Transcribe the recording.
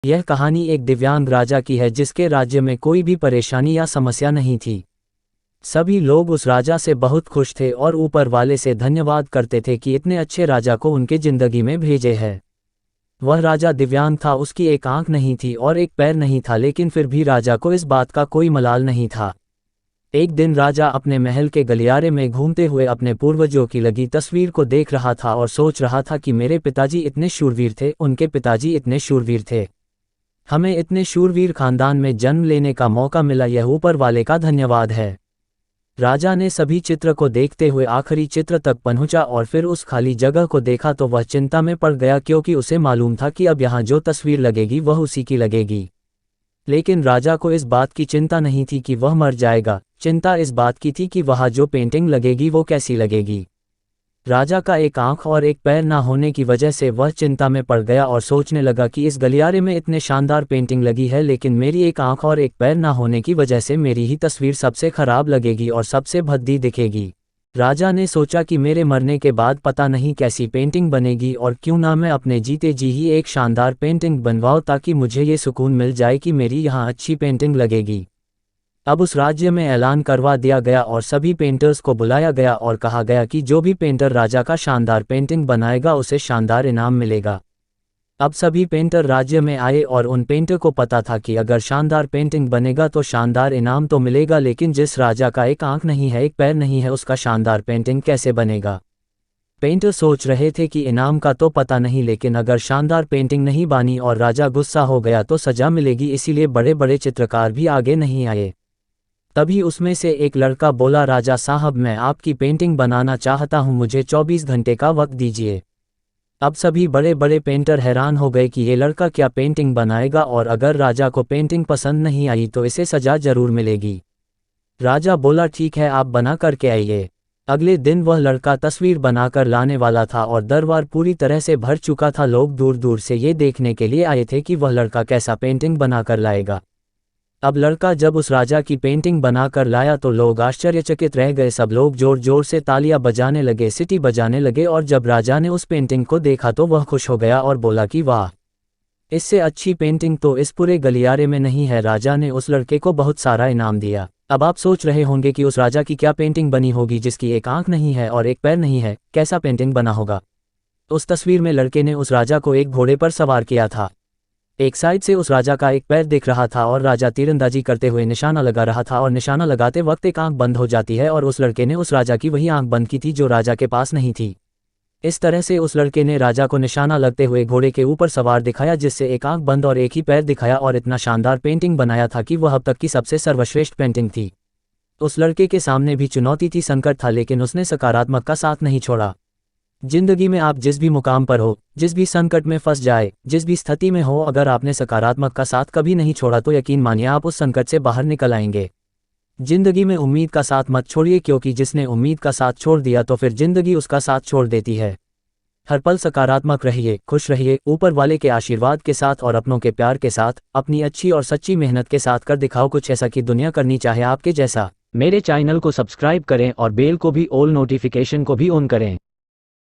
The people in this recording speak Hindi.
यह कहानी एक दिव्यांग राजा की है जिसके राज्य में कोई भी परेशानी या समस्या नहीं थी। सभी लोग उस राजा से बहुत खुश थे और ऊपर वाले से धन्यवाद करते थे कि इतने अच्छे राजा को उनके जिंदगी में भेजे है। वह राजा दिव्यांग था, उसकी एक आंख नहीं थी और एक पैर नहीं था, लेकिन फिर भी राजा को इस बात का कोई मलाल नहीं था। एक दिन राजा अपने महल के गलियारे में घूमते हुए अपने पूर्वजों की लगी तस्वीर को देख रहा था और सोच रहा था कि मेरे पिताजी इतने शूरवीर थे, उनके पिताजी इतने शूरवीर थे, हमें इतने शूरवीर खानदान में जन्म लेने का मौका मिला, यह ऊपर वाले का धन्यवाद है। राजा ने सभी चित्र को देखते हुए आखिरी चित्र तक पहुंचा और फिर उस खाली जगह को देखा तो वह चिंता में पड़ गया, क्योंकि उसे मालूम था कि अब यहाँ जो तस्वीर लगेगी वह उसी की लगेगी। लेकिन राजा को इस बात की चिंता नहीं थी कि वह मर जाएगा, चिंता इस बात की थी कि वहाँ जो पेंटिंग लगेगी वो कैसी लगेगी। राजा का एक आंख और एक पैर ना होने की वजह से वह चिंता में पड़ गया और सोचने लगा कि इस गलियारे में इतने शानदार पेंटिंग लगी है, लेकिन मेरी एक आंख और एक पैर ना होने की वजह से मेरी ही तस्वीर सबसे खराब लगेगी और सबसे भद्दी दिखेगी। राजा ने सोचा कि मेरे मरने के बाद पता नहीं कैसी पेंटिंग बनेगी, और क्यों ना मैं अपने जीते जी ही एक शानदार पेंटिंग बनवाऊं, ताकि मुझे ये सुकून मिल जाए कि मेरी यहाँ अच्छी पेंटिंग लगेगी। अब उस राज्य में ऐलान करवा दिया गया और सभी पेंटर्स को बुलाया गया और कहा गया कि जो भी पेंटर राजा का शानदार पेंटिंग बनाएगा उसे शानदार इनाम मिलेगा। अब सभी पेंटर राज्य में आए और उन पेंटर को पता था कि अगर शानदार पेंटिंग बनेगा तो शानदार इनाम तो मिलेगा, लेकिन जिस राजा का एक आंख नहीं है, एक पैर नहीं है, उसका शानदार पेंटिंग कैसे बनेगा। पेंटर सोच रहे थे कि इनाम का तो पता नहीं, लेकिन अगर शानदार पेंटिंग नहीं बनी और राजा गुस्सा हो गया तो सजा मिलेगी, इसीलिए बड़े बड़े चित्रकार भी आगे नहीं आए। तभी उसमें से एक लड़का बोला, राजा साहब मैं आपकी पेंटिंग बनाना चाहता हूं, मुझे 24 घंटे का वक्त दीजिए। अब सभी बड़े बड़े पेंटर हैरान हो गए कि ये लड़का क्या पेंटिंग बनाएगा, और अगर राजा को पेंटिंग पसंद नहीं आई तो इसे सजा जरूर मिलेगी। राजा बोला ठीक है, आप बना करके आइए। अगले दिन वह लड़का तस्वीर बनाकर लाने वाला था और दरबार पूरी तरह से भर चुका था। लोग दूर दूर से ये देखने के लिए आए थे कि वह लड़का कैसा पेंटिंग बनाकर लाएगा। अब लड़का जब उस राजा की पेंटिंग बनाकर लाया तो लोग आश्चर्यचकित रह गए। सब लोग जोर जोर से तालियां बजाने लगे, सीटी बजाने लगे, और जब राजा ने उस पेंटिंग को देखा तो वह खुश हो गया और बोला कि वाह, इससे अच्छी पेंटिंग तो इस पूरे गलियारे में नहीं है। राजा ने उस लड़के को बहुत सारा इनाम दिया। अब आप सोच रहे होंगे कि उस राजा की क्या पेंटिंग बनी होगी जिसकी एक आंख नहीं है और एक पैर नहीं है, कैसा पेंटिंग बना होगा। उस तस्वीर में लड़के ने उस राजा को एक घोड़े पर सवार किया था। एक साइड से उस राजा का एक पैर दिख रहा था और राजा तीरंदाजी करते हुए निशाना लगा रहा था, और निशाना लगाते वक्त एक आंख बंद हो जाती है, और उस लड़के ने उस राजा की वही आंख बंद की थी जो राजा के पास नहीं थी। इस तरह से उस लड़के ने राजा को निशाना लगते हुए घोड़े के ऊपर सवार दिखाया, जिससे एक आंख बंद और एक ही पैर दिखाया, और इतना शानदार पेंटिंग बनाया था कि वह अब तक की सबसे सर्वश्रेष्ठ पेंटिंग थी। उस लड़के के सामने भी चुनौती थी, संकट था, लेकिन उसने सकारात्मक का साथ नहीं छोड़ा। जिंदगी में आप जिस भी मुकाम पर हो, जिस भी संकट में फंस जाए, जिस भी स्थिति में हो, अगर आपने सकारात्मक का साथ कभी नहीं छोड़ा तो यकीन मानिए आप उस संकट से बाहर निकल आएंगे। जिंदगी में उम्मीद का साथ मत छोड़िए, क्योंकि जिसने उम्मीद का साथ छोड़ दिया तो फिर जिंदगी उसका साथ छोड़ देती है। हर पल सकारात्मक रहिए, खुश रहिए, ऊपर वाले के आशीर्वाद के साथ और अपनों के प्यार के साथ, अपनी अच्छी और सच्ची मेहनत के साथ कर दिखाओ कुछ ऐसा कि दुनिया करनी चाहे आपके जैसा। मेरे चैनल को सब्सक्राइब करें और बेल को भी, ऑल नोटिफिकेशन को भी ऑन करें।